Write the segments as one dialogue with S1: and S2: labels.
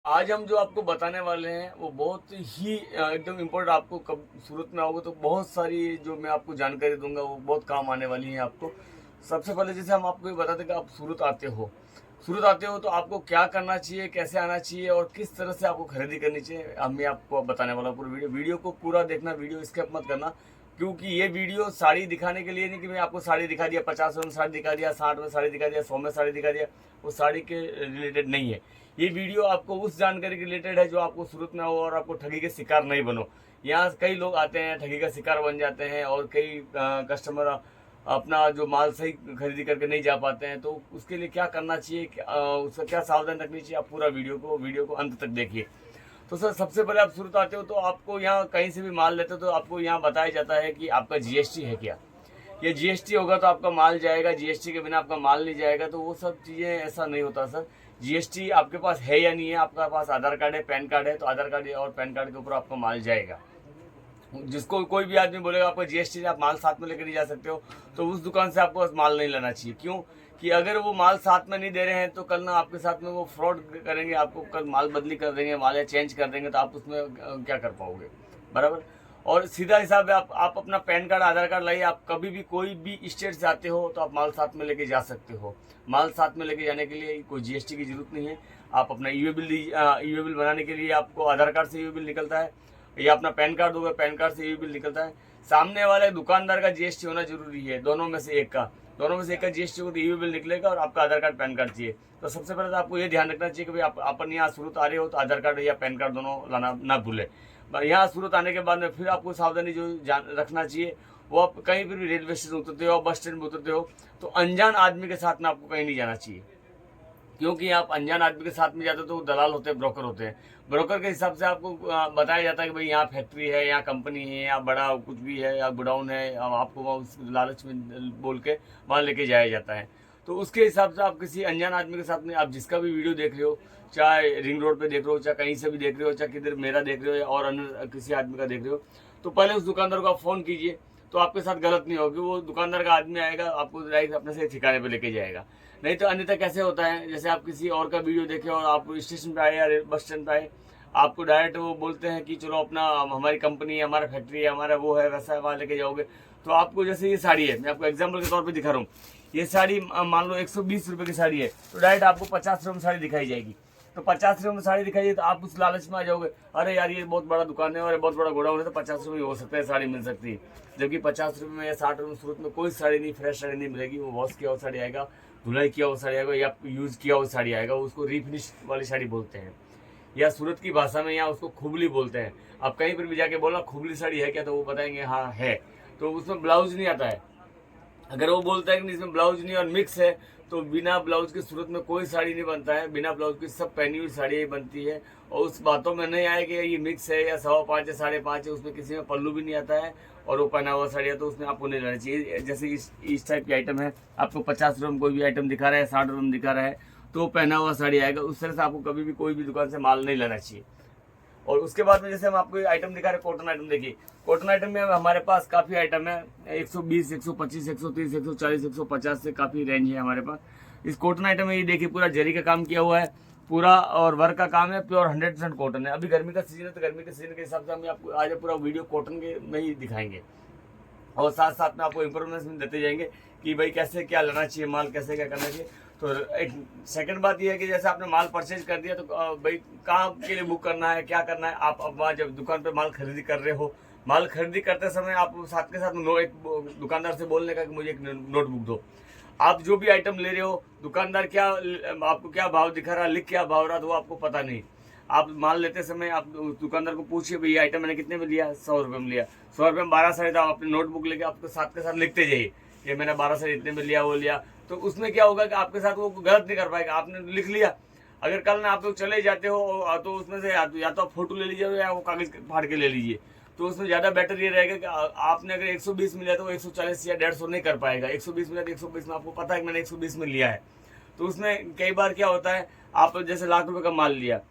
S1: आज हम जो आपको बताने वाले हैं वो बहुत ही एकदम इम्पोर्टेंट। आपको कब सूरत में आओगे तो बहुत सारी जो मैं आपको जानकारी दूंगा वो बहुत काम आने वाली है आपको। सबसे पहले जैसे हम आपको ये बताते हैं कि आप सूरत आते हो तो आपको क्या करना चाहिए, कैसे आना चाहिए और किस तरह से आपको खरीदी करनी चाहिए, हम मैं आपको बताने वाला हूँ। पूरी वीडियो को पूरा देखना, वीडियो स्किप मत करना, क्योंकि ये वीडियो साड़ी दिखाने के लिए नहीं कि मैं आपको साड़ी दिखा दिया, 50 में साड़ी दिखा दिया, 60 में साड़ी दिखा दिया, 100 में साड़ी दिखा दिया, वो साड़ी के रिलेटेड नहीं है। ये वीडियो आपको उस जानकारी के रिलेटेड है जो आपको सूरत में हो और आपको ठगी के शिकार नहीं बनो। यहाँ कई लोग आते हैं, ठगी का शिकार बन जाते हैं और कई कस्टमर अपना जो माल सही खरीदी करके नहीं जा पाते हैं। तो उसके लिए क्या करना चाहिए, उसका क्या सावधान रखनी चाहिए, आप पूरा वीडियो को अंत तक देखिए। तो सर, सबसे पहले आप सूरत आते हो तो आपको यहाँ कहीं से भी माल लेते हो तो आपको यहाँ बताया जाता है कि आपका जीएसटी है क्या। ये जीएसटी होगा तो आपका माल जाएगा, जीएसटी के बिना आपका माल नहीं जाएगा। तो वो सब चीज़ें ऐसा नहीं होता सर। जीएसटी आपके पास है या नहीं है, आपका पास आधार कार्ड है, पैन कार्ड है, तो आधार कार्ड और पैन कार्ड के ऊपर आपका माल जाएगा। जिसको कोई भी आदमी बोलेगा आपको जीएसटी आप माल साथ में लेकर नहीं जा सकते हो, तो उस दुकान से आपको माल नहीं लेना चाहिए। क्यों कि अगर वो माल साथ में नहीं दे रहे हैं तो कल ना आपके साथ में वो फ्रॉड करेंगे, आपको कल माल बदली कर देंगे, माल या चेंज कर देंगे, तो आप उसमें क्या कर पाओगे, बराबर। और सीधा हिसाब है, आप अपना पैन कार्ड, आधार कार्ड लाइए। आप कभी भी कोई भी स्टेट से आते हो तो आप माल साथ में लेके जा सकते हो। माल साथ में लेके जाने के लिए कोई जीएसटी की जरूरत नहीं है। आप अपना ईवे बिल बनाने के लिए आपको आधार कार्ड से ईवे बिल निकलता है, या अपना पैन कार्ड होगा, पैन कार्ड से ईवे बिल निकलता है। सामने वाले दुकानदार का जीएसटी होना जरूरी है, दोनों में से एक का जीएसटी हो तो ईवे बिल निकलेगा, और आपका आधार कार्ड, पैन कार्ड चाहिए। तो सबसे पहले तो आपको ये ध्यान रखना चाहिए कि भाई आप अपन यहाँ सूरत आ रहे हो तो आधार कार्ड या पैन कार्ड दोनों लाना ना भूले। यहाँ सूरत आने के बाद में फिर आपको सावधानी जो रखना चाहिए, वो आप कहीं पर भी रेलवे स्टेशन उतरते हो, बस स्टैंड में उतरते हो, तो अनजान आदमी के साथ में आपको कहीं नहीं जाना चाहिए। क्योंकि आप अनजान आदमी के साथ में जाते हो तो दलाल होते हैं, ब्रोकर होते हैं। ब्रोकर के हिसाब से आपको बताया जाता है कि भाई यहाँ फैक्ट्री है, यहाँ कंपनी है, यहाँ बड़ा कुछ भी है, या गोडाउन है, आपको वहाँ उस लालच में बोल के वहाँ लेके जाया जाता है। तो उसके हिसाब से आप किसी अनजान आदमी के साथ में, आप जिसका भी वीडियो देख रहे हो, चाहे रिंग रोड पे देख रहे हो, चाहे कहीं से भी देख रहे हो, चाहे किधर मेरा देख रहे हो या और अन्य किसी आदमी का देख रहे हो, तो पहले उस दुकानदार को आप फ़ोन कीजिए। तो आपके साथ गलत नहीं होगी, वो दुकानदार का आदमी आएगा, आपको डायरेक्ट अपने से ठिकाने पे लेके जाएगा। नहीं तो अन्यथा कैसे होता है, जैसे आप किसी और का वीडियो देखे और आप स्टेशन पे आए या बस स्टैंड पे आए, आपको डायरेक्ट वो बोलते हैं कि चलो अपना, हमारी कंपनी है, हमारा फैक्ट्री है, हमारा वो है, वैसा है, वहाँ लेके जाओगे। तो आपको जैसे ये साड़ी है, मैं आपको एग्जाम्पल के तौर पर दिखा रहा हूँ, ये साड़ी मान लो 120 रुपये की साड़ी है, तो डायरेक्ट आपको 50 रुपये में साड़ी दिखाई जाएगी। तो 50 रुपये में साड़ी दिखाई तो आप उस लालच में आ जाओगे, अरे यार ये बहुत बड़ा दुकान है और बहुत बड़ा गोडाउन है, तो 50 रुपये हो सकता है साड़ी मिल सकती है। जबकि 50 रुपये में या 60 रुपये में सूरत में कोई साड़ी नहीं, फ्रेश साड़ी नहीं मिलेगी। वो वॉश किया हुआ साड़ी आएगा, धुलाई किया हुआ साड़ी आएगा, या यूज़ किया हुआ साड़ी आएगा, उसको रिफिनिश वाली साड़ी बोलते हैं, या सूरत की भाषा में यहाँ उसको खुबली बोलते हैं। आप कहीं पर भी जाके बोला खुबली साड़ी है क्या, तो वो बताएंगे हाँ है। तो उसमें ब्लाउज नहीं आता है। अगर वो बोलता है कि इसमें ब्लाउज नहीं और मिक्स है, तो बिना ब्लाउज के सूरत में कोई साड़ी नहीं बनता है। बिना ब्लाउज की सब पहनी हुई साड़ी ही बनती है। और उस बातों में नहीं आए कि ये मिक्स है या 5.25 है, 5.5 है, उसमें किसी में पल्लू भी नहीं आता है और वो पहना हुआ साड़ी है, तो उसमें आपको नहीं लेना चाहिए। जैसे इस टाइप की आइटम है, आपको 50 रुपये में कोई भी आइटम दिखा रहा है, 60 रुपये में दिखा रहा है, तो वो पहना हुआ साड़ी आएगा। उस तरह से आपको कभी भी कोई भी दुकान से माल नहीं लेना चाहिए। और उसके बाद में जैसे हम आपको आइटम दिखा रहे हैं, कॉटन आइटम देखिए। कॉटन आइटम में हमारे पास काफ़ी आइटम है, 120, 125, 130, 140, 150 से काफ़ी रेंज है हमारे पास। इस कॉटन आइटम में ये देखिए पूरा जरी का काम किया हुआ है पूरा, और वर्क का काम है, प्योर 100% कॉटन है। अभी गर्मी का सीजन है, तो गर्मी के सीजन के हिसाब से हम आपको आज पूरा वीडियो कॉटन के में ही दिखाएंगे, और साथ साथ में आपको इन्फॉर्मेशन देते जाएंगे कि भाई कैसे क्या लेना चाहिए, माल कैसे क्या करना चाहिए। तो एक सेकंड बात यह है कि जैसे आपने माल परचेज कर दिया, तो भाई कहाँ के लिए बुक करना है, क्या करना है। आप अब वहाँ जब दुकान पे माल खरीदी कर रहे हो, माल खरीदी करते समय आप साथ के साथ एक दुकानदार से बोलने का कि मुझे एक नोटबुक दो। आप जो भी आइटम ले रहे हो, दुकानदार क्या आपको क्या भाव दिखा रहा है, लिख क्या भाव रहा है, तो वो आपको पता नहीं। आप माल लेते समय आप दुकानदार को पूछिए भाई ये आइटम मैंने कितने में लिया, 100 रुपये में लिया, 100 रुपये में 12 साड़ी, तो आप अपनी नोटबुक लेके आपको साथ के साथ लिखते जाइए ये मैंने 12 साड़ी इतने में लिया, वो लिया। तो उसमें क्या होगा कि आपके साथ वो गलत नहीं कर पाएगा, आपने लिख लिया। अगर कल ना आप लोग चले जाते हो तो उसमें से या तो आप फोटो ले लीजिए या वो कागज फाड़ के ले लीजिए। तो उसमें ज़्यादा बेटर ये रहेगा कि आपने अगर 120 में लिया तो वो 140 या 150 नहीं कर पाएगा। 120 में लिया तो 120 में आपको पता है कि मैंने 120 में लिया है। तो उसमें कई बार क्या होता है, आप जैसे लाख रुपए का माल लिया,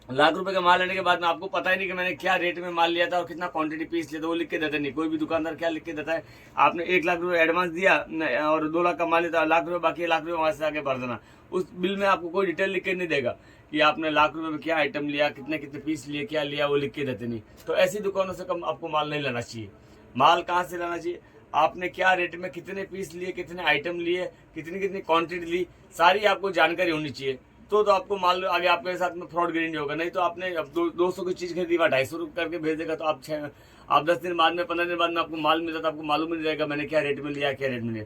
S1: लाख रुपए का माल लेने के बाद में आपको पता ही नहीं कि मैंने क्या रेट में माल लिया था और कितना क्वांटिटी पीस लिया था, वो लिख के देते नहीं। कोई भी दुकानदार क्या लिख के देता है, आपने 1 लाख रुपए एडवांस दिया और 2 लाख का माल लिया, लाख रुपए बाकी, लाख रुपए वहाँ से आगे भर देना। उस बिल में आपको कोई डिटेल लिख के नहीं देगा कि आपने लाख रुपए में क्या आइटम लिया, कितने कितने पीस लिए, क्या लिया, वो लिख के देते नहीं। तो ऐसी दुकानों से कम आपको माल नहीं लेना चाहिए। माल कहाँ से लाना चाहिए, आपने क्या रेट में कितने पीस लिए, कितने आइटम लिए, कितनी कितनी क्वांटिटी ली, सारी आपको जानकारी होनी चाहिए। तो आपको माल आगे आपके साथ में फ्रॉड गिरी नहीं होगा। नहीं तो आपने अब 200 की चीज़ खरीदी, 250 करके भेज देगा, तो आप 10 दिन बाद में, 15 दिन बाद में आपको माल मिला तो आपको मालूम नहीं रहेगा मैंने क्या रेट में लिया, क्या रेट में लिया।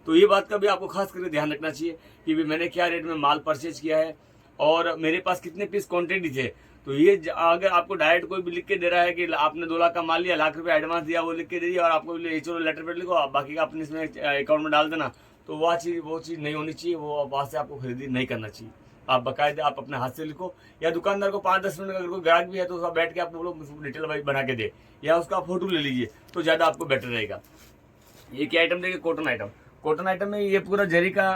S1: तो ये बात का भी आपको खास करके ध्यान रखना चाहिए कि भाई मैंने क्या रेट में माल परचेज किया है और मेरे पास कितने पीस क्वांटिटी थे। तो ये अगर आपको डायरेक्ट कोई भी लिख के दे रहा है कि आपने 2 लाख का माल लिया, लाख रुपए एडवांस दिया, वो लिख के दे दिया और आपको चलो लेटर पेड लिखो, आप बाकी का अपने इसमें अकाउंट में डाल देना, तो वो चीज़ नहीं होनी चाहिए। वो वहाँ से आपको खरीदी नहीं करना चाहिए। आप बाकायदा आप अपने हाथ से लिखो, या दुकानदार को 5-10 मिनट अगर कोई ग्राहक भी है तो उसका बैठ के आप बोलो डिटेल वाइज बना के दे, या उसका फोटो ले लीजिए, तो ज़्यादा आपको बेटर रहेगा। ये क्या आइटम देखिए, कॉटन आइटम। कॉटन आइटम में ये पूरा जरी का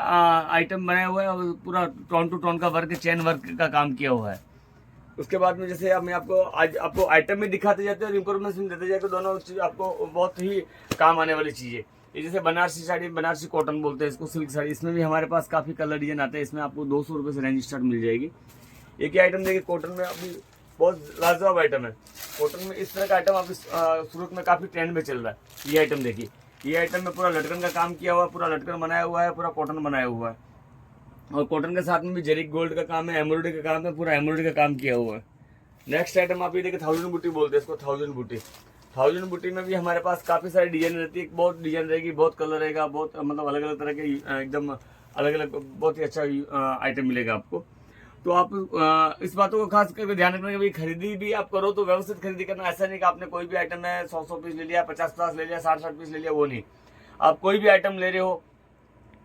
S1: आइटम बनाया हुआ है और पूरा टोन टू टोन का वर्क, चेन वर्क का काम किया हुआ है। उसके बाद में जैसे मैं आपको आज आपको आइटम में दिखाते जाते हैं और इन्फॉर्मेशन देते जाते, दोनों चीज़ आपको बहुत ही काम आने वाली चीज़ है। ये जैसे बनारसी साड़ी, बनारसी कॉटन बोलते हैं इसको, सिल्क साड़ी, इसमें भी हमारे पास काफ़ी कलर डिजाइन आते हैं। इसमें आपको 200 रुपये से रेंज स्टार्ट मिल जाएगी। एक ही आइटम देखिए, कॉटन में अभी बहुत लाजवाब आइटम है। कॉटन में इस तरह का आइटम अभी सूरत में काफ़ी ट्रेंड में चल रहा है। ये आइटम देखिए, ये आइटम में पूरा लटकन का काम किया हुआ है, पूरा लटकन बनाया हुआ है, पूरा कॉटन बनाया हुआ है और कॉटन के साथ में भी जरी गोल्ड का काम है, एम्ब्रॉयडरी का काम है, पूरा एम्ब्रॉयडरी का काम किया हुआ है। नेक्स्ट आइटम आप ये देखिए, 1000 बूटी बोलते हैं इसको, 1000 बूटी। 1000 बूटी में भी हमारे पास काफ़ी सारी डिजाइन रहती है, बहुत डिजाइन रहेगी, बहुत कलर रहेगा, बहुत मतलब अलग अलग तरह के एकदम अलग अलग बहुत ही अच्छा आइटम मिलेगा आपको। तो आप इस बातों को खास करके ध्यान रखना कि भाई खरीदी भी आप करो तो व्यवस्थित खरीदी करना। ऐसा नहीं कि आपने कोई भी आइटम है 100 पीस ले लिया, 50 ले लिया, 60 पीस ले लिया, वो नहीं। आप कोई भी आइटम ले रहे हो,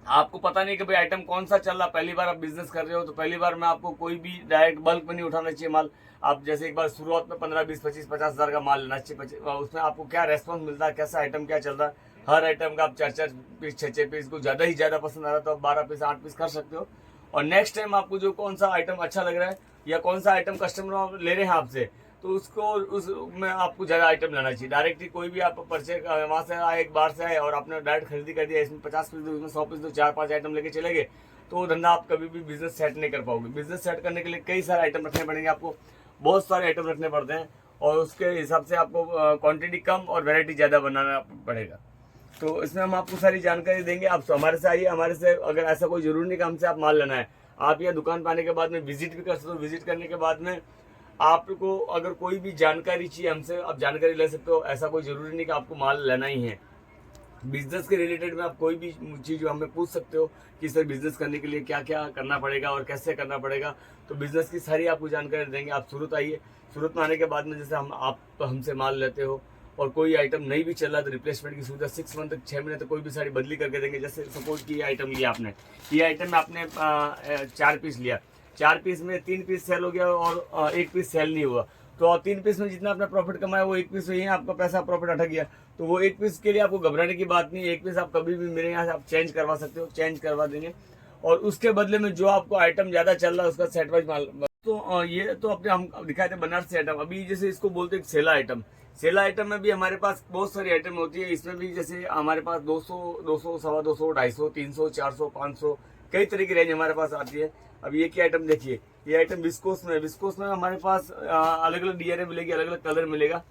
S1: आपको पता नहीं कि भाई आइटम कौन सा चल रहा, पहली बार आप बिजनेस कर रहे हो, तो पहली बार में आपको कोई भी डायरेक्ट बल्क में नहीं उठाना चाहिए माल। आप जैसे एक बार शुरुआत में 15, 20, 25, 50 हज़ार का माल लेना चाहिए। उसमें आपको क्या रेस्पॉन्स मिलता है, कैसा आइटम क्या चल रहा है, हर आइटम का आप 4-4 पीस, 6-6 पीस, को ज़्यादा ही ज़्यादा पसंद आ रहा है तो आप 12 पीस, 8 पीस कर सकते हो। और नेक्स्ट टाइम आपको जो कौन सा आइटम अच्छा लग रहा है या कौन सा आइटम कस्टमर ले रहे हैं आपसे, तो उसको उसमें आपको ज़्यादा आइटम लेना चाहिए। डायरेक्टली कोई भी आप परचे वहाँ से आए, एक बार से आए और आपने डायरेक्ट खरीदी कर दिया, इसमें 50 पीस दो, इसमें 100 पीस दो, 4-5 आइटम लेके चले गए, तो वो धंधा आप कभी भी बिजनेस सेट नहीं कर पाओगे। बिजनेस सेट करने के लिए कई सारे आइटम रखने पड़ेंगे आपको, बहुत सारे आइटम रखने पड़ते हैं और उसके हिसाब से आपको क्वांटिटी कम और वैरायटी ज़्यादा बनाना पड़ेगा। तो इसमें हम आपको सारी जानकारी देंगे। आप हमारे से आइए, हमारे से अगर ऐसा कोई जरूरी नहीं कि हमसे आप माल लेना है, आप यहाँ दुकान पर आने के बाद में विजिट भी कर सकते हो। विजिट करने के बाद में आपको अगर कोई भी जानकारी चाहिए हमसे, आप जानकारी ले सकते हो। ऐसा कोई जरूरी नहीं कि आपको माल लेना ही है। बिजनेस के रिलेटेड में आप कोई भी चीज़ हमें पूछ सकते हो कि सर बिजनेस करने के लिए क्या क्या करना पड़ेगा और कैसे करना पड़ेगा, तो बिजनेस की सारी आपको जानकारी देंगे। आप सूरत आइए, सूरत में आने के बाद में जैसे आप हमसे माल लेते हो और कोई आइटम नहीं भी चल रहा है तो रिप्लेसमेंट की सुविधा 6 मंथ तक, 6 महीने तक कोई भी साड़ी बदली करके देंगे। जैसे सपोज कि ये आइटम लिया आपने, ये आइटम में आपने 4 पीस लिया, 4 पीस में 3 पीस सेल हो गया और 1 पीस सेल नहीं हुआ, तो 3 पीस में जितना आपने प्रॉफिट कमाया वो 1 पीस ही आपका पैसा प्रॉफिट अटक गया। तो वो 1 पीस के लिए आपको घबराने की बात नहीं है। 1 पीस आप कभी भी मेरे यहाँ से आप चेंज करवा सकते हो, चेंज करवा देंगे और उसके बदले में जो आपको आइटम ज़्यादा चल रहा है उसका सेट वाइज माल। तो ये तो अपने हम दिखाए थे बनारसी आइटम। अभी जैसे इसको बोलते हैं सेला आइटम। सेला आइटम में भी हमारे पास बहुत सारी आइटम होती है। इसमें भी जैसे हमारे पास 200, 200, 250, 250, 300, 400, 500 कई तरह की रेंज हमारे पास आती है। अब ये क्या आइटम देखिए, ये आइटम विस्कोस में है। विस्कोस में हमारे पास अलग अलग डिजाइने मिलेगी, अलग अलग कलर मिलेगा।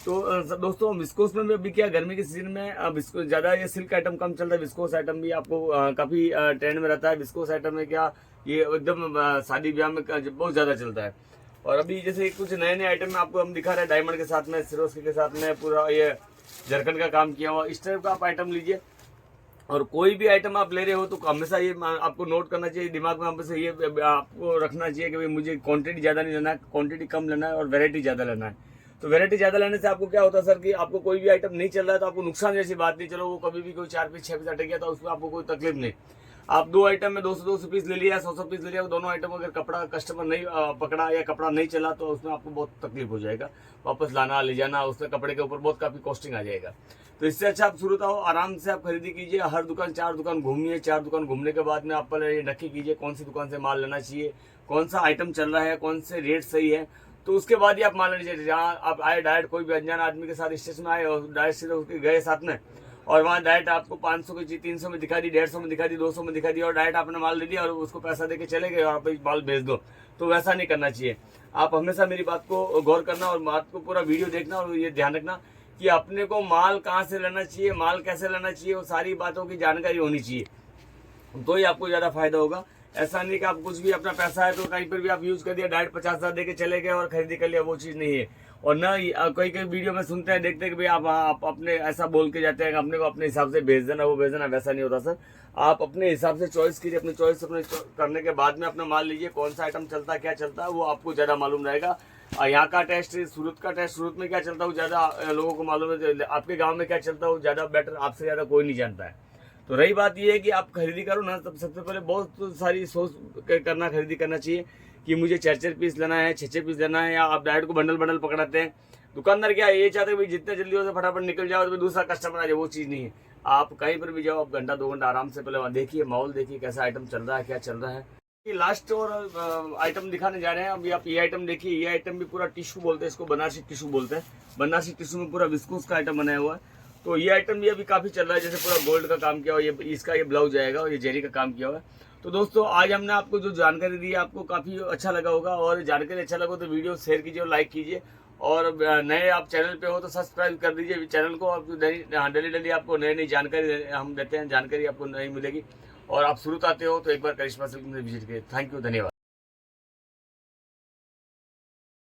S1: तो दोस्तों विस्कोस में भी अभी क्या गर्मी के सीजन में विस्कोस ज़्यादा, ये सिल्क आइटम कम चल रहा है, विस्कोस आइटम भी आपको काफ़ी ट्रेंड में रहता है। विस्कोस आइटम में क्या ये एकदम शादी ब्याह में बहुत ज़्यादा चलता है। और अभी जैसे कुछ नए नए आइटम में आपको हम दिखा रहे हैं, डायमंड के साथ में, सिरोस्की के साथ में पूरा ये जरकन का काम किया हुआ, इस टाइप का आप आइटम लीजिए। और कोई भी आइटम आप ले रहे हो तो हमेशा ये आपको नोट करना चाहिए, दिमाग में हमेशा ये आपको रखना चाहिए कि भाई मुझे क्वांटिटी ज़्यादा नहीं लेना है, क्वांटिटी कम लेना है और वैरायटी ज़्यादा लेना है। तो वैरायटी ज़्यादा लेने से आपको क्या होता है सर कि आपको कोई भी आइटम नहीं चल रहा है तो आपको नुकसान जैसी बात नहीं। चलो वो कभी भी कोई 4 पीस 6 पीस अटक गया तो उसमें आपको कोई तकलीफ नहीं। आप 2 आइटम में 200 पीस ले लिया, 100 पीस ले लिया, दोनों आइटम अगर कपड़ा कस्टमर नहीं पकड़ा या कपड़ा नहीं चला तो उसमें आपको बहुत तकलीफ हो जाएगा, वापस लाना ले जाना, उसमें कपड़े के ऊपर बहुत काफ़ी कॉस्टिंग आ जाएगा। तो इससे अच्छा आप सूरत आओ, आराम से आप खरीदी कीजिए। हर दुकान 4 दुकान घूमिए, 4 दुकान घूमने के बाद में आप पहले ये नक्की कीजिए कौन सी दुकान से माल लेना चाहिए, कौन सा आइटम चल रहा है, कौन से रेट सही है, तो उसके बाद ही आप माल लेना चाहिए। जहाँ आप आए डायरेक्ट कोई भी अनजान आदमी के साथ स्टेशन में आए और डायरेक्ट सीधे उसके गए साथ में और वहाँ डायरेक्ट आपको 500 की चीज 300 में दिखा दी, 150 में दिखा दी, 200 में दिखा दी और डायरेक्ट आपने माल दे दिया और उसको पैसा दे के चले गए और आप माल भेज दो। तो वैसा नहीं करना चाहिए। आप हमेशा मेरी बात को गौर करना और बात को पूरा वीडियो देखना और ये ध्यान रखना कि अपने को माल कहाँ से लेना चाहिए, माल कैसे लेना चाहिए, वो सारी बातों की जानकारी होनी चाहिए, तो ही आपको ज़्यादा फायदा होगा। ऐसा नहीं कि आप कुछ भी अपना पैसा है तो कहीं पर भी आप यूज कर दिया, डायरेक्ट 50,000 दे के चले गए और खरीदी कर लिया, वो चीज़ नहीं है। और ना कई कई वीडियो में सुनते हैं, देखते हैं कि भाई आप अपने ऐसा बोल के जाते हैं कि अपने को अपने हिसाब से भेज देना, वो भेज देना, वैसा नहीं होता सर। आप अपने हिसाब से चॉइस कीजिए, अपनी चॉइस करने के बाद में अपना माल लीजिए, कौन सा आइटम चलता है, क्या चलता है, वो आपको ज़्यादा मालूम रहेगा। यहाँ का टेस्ट, सूरत का टेस्ट, सूरत में क्या चलता है वो ज़्यादा लोगों को मालूम है, आपके गाँव में क्या चलता है वो ज़्यादा बेटर, आपसे ज़्यादा कोई नहीं जानता है। तो रही बात ये है कि आप खरीदी करो ना, तब सबसे पहले बहुत सारी सोच करना, खरीदी करना चाहिए कि मुझे 4-4 पीस लेना है, 6-6 पीस लेना है, या आप डायरेक्ट को बंडल बंडल पकड़ाते हैं। दुकानदार क्या ये चाहते हैं भाई जितने जल्दी हो से फटाफट निकल जाओ तो दूसरा कस्टमर आ जाए, वो चीज़ नहीं है। आप कहीं पर भी जाओ, आप घंटा 2 घंटा आराम से पहले वहाँ देखिए, माहौल देखिए कैसा आइटम चल रहा है, क्या चल रहा है। ये लास्ट और आइटम दिखाने जा रहे हैं। अभी आप ये आइटम देखिए, ये आइटम भी पूरा टिश्यू बोलते हैं इसको, बनारसी टिश्यू बोलते हैं। बनारसी टिश्यू में पूरा विस्कोस का आइटम बनाया हुआ है। तो ये आइटम भी अभी काफ़ी चल रहा है, जैसे पूरा गोल्ड का काम किया हुआ, ये इसका ये ब्लाउज आएगा और ये जेरी का काम किया हुआ है। तो दोस्तों आज हमने आपको जो जानकारी दी है आपको काफ़ी अच्छा लगा होगा, और जानकारी अच्छा लगा तो वीडियो शेयर कीजिए और लाइक कीजिए, और नए आप चैनल पे हो तो सब्सक्राइब कर दीजिए चैनल को। आप डेली आपको नई नई जानकारी हम देते हैं, जानकारी आपको नई मिलेगी। और आप सूरत आते हो तो एक बार करिश्मा सिल्क में विजिट करिए। थैंक यू, धन्यवाद।